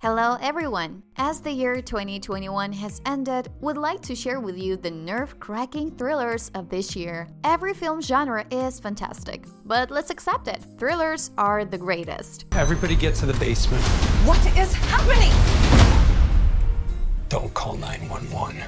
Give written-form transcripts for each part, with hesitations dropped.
Hello everyone! As the year 2021 has ended, we'd like to share with you the nerve-cracking thrillers of this year. Every film genre is fantastic, but let's accept it. Thrillers are the greatest. Everybody get to the basement. What is happening? Don't call 911.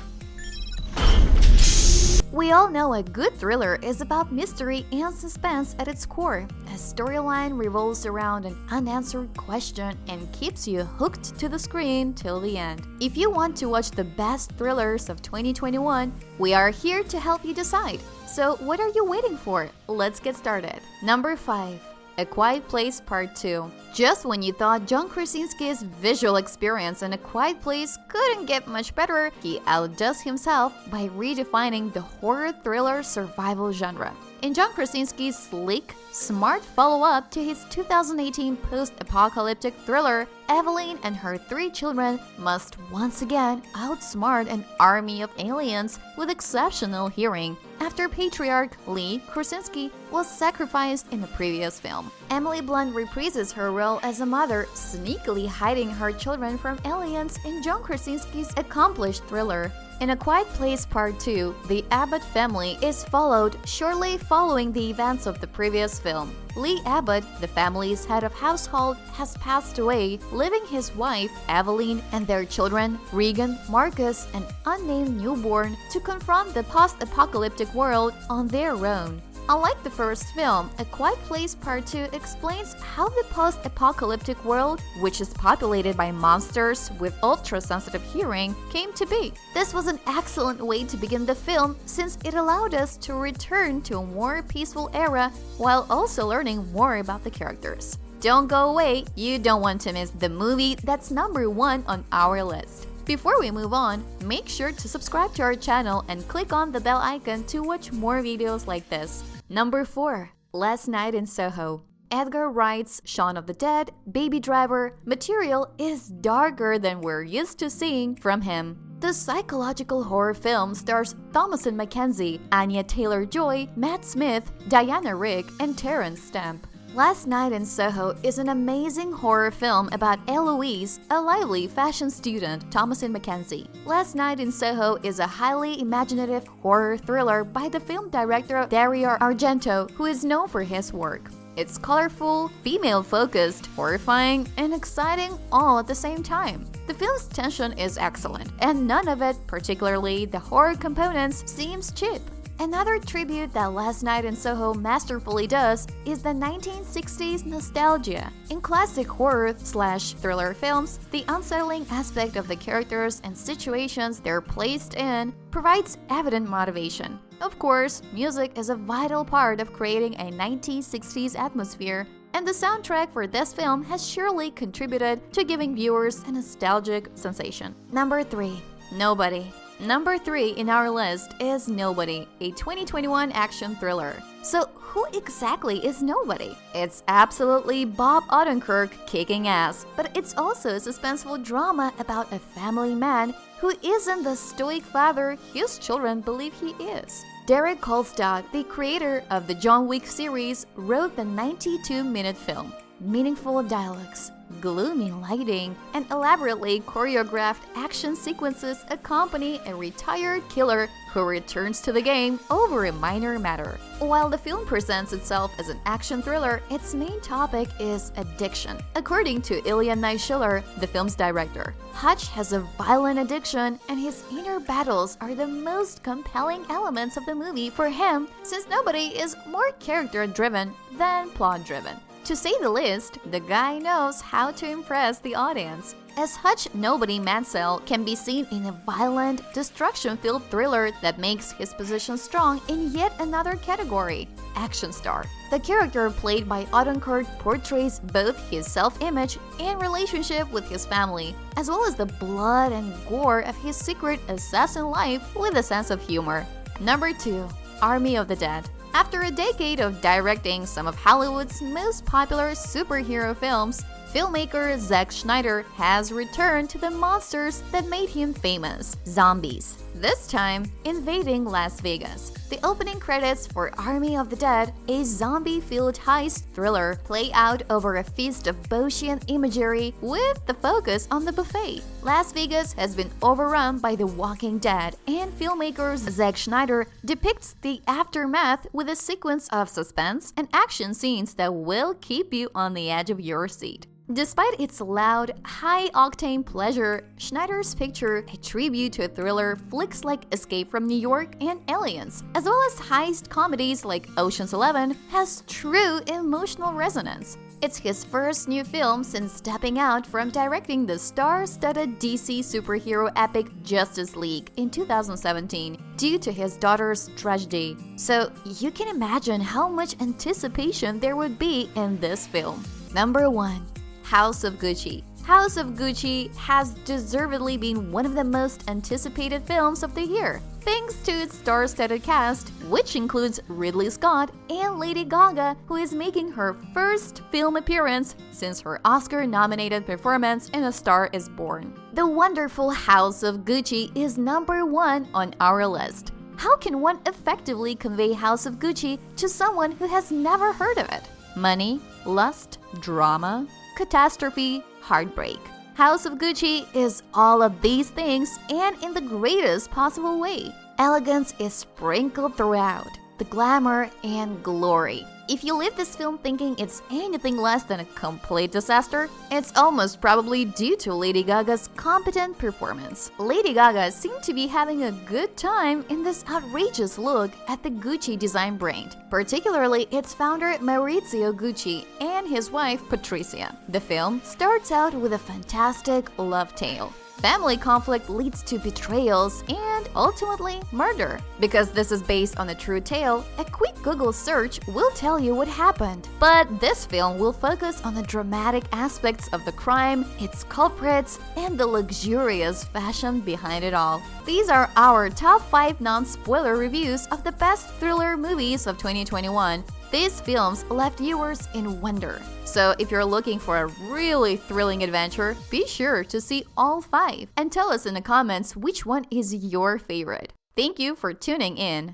We all know a good thriller is about mystery and suspense at its core. A storyline revolves around an unanswered question and keeps you hooked to the screen till the end. If you want to watch the best thrillers of 2021, we are here to help you decide. So what are you waiting for? Let's get started. Number 5. A Quiet Place Part 2. Just when you thought John Krasinski's visual experience in A Quiet Place couldn't get much better, he outdoes himself by redefining the horror thriller survival genre. In John Krasinski's sleek, smart follow-up to his 2018 post-apocalyptic thriller, Evelyn and her 3 children must once again outsmart an army of aliens with exceptional hearing after patriarch Lee Krasinski was sacrificed in the previous film. Emily Blunt reprises her role as a mother, sneakily hiding her children from aliens in John Krasinski's accomplished thriller. In A Quiet Place Part 2, the Abbott family is followed shortly following the events of the previous film. Lee Abbott, the family's head of household, has passed away, leaving his wife, Evelyn, and their children, Regan, Marcus, and unnamed newborn, to confront the post-apocalyptic world on their own. Unlike the first film, A Quiet Place Part 2 explains how the post-apocalyptic world, which is populated by monsters with ultra-sensitive hearing, came to be. This was an excellent way to begin the film since it allowed us to return to a more peaceful era while also learning more about the characters. Don't go away, you don't want to miss the movie that's number 1 on our list. Before we move on, make sure to subscribe to our channel and click on the bell icon to watch more videos like this. Number 4. Last Night in Soho. Edgar Wright's Shaun of the Dead, Baby Driver material is darker than we're used to seeing from him. The psychological horror film stars Thomasin McKenzie, Anya Taylor-Joy, Matt Smith, Diana Rigg, and Terrence Stamp. Last Night in Soho is an amazing horror film about Eloise, a lively fashion student, Thomasin McKenzie. Last Night in Soho is a highly imaginative horror thriller by the film director Dario Argento, who is known for his work. It's colorful, female-focused, horrifying, and exciting all at the same time. The film's tension is excellent, and none of it, particularly the horror components, seems cheap. Another tribute that Last Night in Soho masterfully does is the 1960s nostalgia. In classic horror/thriller films, the unsettling aspect of the characters and situations they're placed in provides evident motivation. Of course, music is a vital part of creating a 1960s atmosphere, and the soundtrack for this film has surely contributed to giving viewers a nostalgic sensation. Number 3. Nobody. Number 3 in our list is Nobody, a 2021 action thriller. So who exactly is Nobody? It's absolutely Bob Odenkirk kicking ass, but it's also a suspenseful drama about a family man who isn't the stoic father his children believe he is. Derek Kolstad, the creator of the John Wick series, wrote the 92-minute film. Meaningful dialogues, gloomy lighting, and elaborately choreographed action sequences accompany a retired killer who returns to the game over a minor matter. While the film presents itself as an action thriller, its main topic is addiction. According to Ilya Naishuller, the film's director, Hutch has a violent addiction, and his inner battles are the most compelling elements of the movie for him, since Nobody is more character-driven than plot-driven. To say the least, the guy knows how to impress the audience. As Hutch, Nobody Mansell can be seen in a violent, destruction-filled thriller that makes his position strong in yet another category, action star. The character played by Odenkirk portrays both his self-image and relationship with his family, as well as the blood and gore of his secret assassin life with a sense of humor. Number 2. Army of the Dead. After a decade of directing some of Hollywood's most popular superhero films, Filmmaker Zack Snyder has returned to the monsters that made him famous, zombies. This time, invading Las Vegas. The opening credits for Army of the Dead, a zombie-filled heist thriller, play out over a feast of Gaussian imagery with the focus on the buffet. Las Vegas has been overrun by the Walking Dead, and filmmaker Zack Snyder depicts the aftermath with a sequence of suspense and action scenes that will keep you on the edge of your seat. Despite its loud, high-octane pleasure, Schneider's picture a tribute to thriller flicks like Escape from New York and Aliens, as well as heist comedies like Ocean's 11, has true emotional resonance. It's his first new film since stepping out from directing the star-studded DC superhero epic Justice League in 2017 due to his daughter's tragedy. So you can imagine how much anticipation there would be in this film. Number 1. House of Gucci. House of Gucci has deservedly been one of the most anticipated films of the year, thanks to its star-studded cast, which includes Ridley Scott and Lady Gaga, who is making her first film appearance since her Oscar-nominated performance in A Star is Born. The wonderful House of Gucci is number 1 on our list. How can one effectively convey House of Gucci to someone who has never heard of it? Money, lust, drama, catastrophe, heartbreak. House of Gucci is all of these things and in the greatest possible way. Elegance is sprinkled throughout, the glamour and glory. If you leave this film thinking it's anything less than a complete disaster, it's almost probably due to Lady Gaga's competent performance. Lady Gaga seemed to be having a good time in this outrageous look at the Gucci design brand, particularly its founder Maurizio Gucci and his wife Patricia. The film starts out with a fantastic love tale. Family conflict leads to betrayals and, ultimately, murder. Because this is based on a true tale, a quick Google search will tell you what happened. But this film will focus on the dramatic aspects of the crime, its culprits, and the luxurious fashion behind it all. These are our top 5 non-spoiler reviews of the best thriller movies of 2021. These films left viewers in wonder. So if you're looking for a really thrilling adventure, be sure to see all 5 and tell us in the comments which one is your favorite. Thank you for tuning in.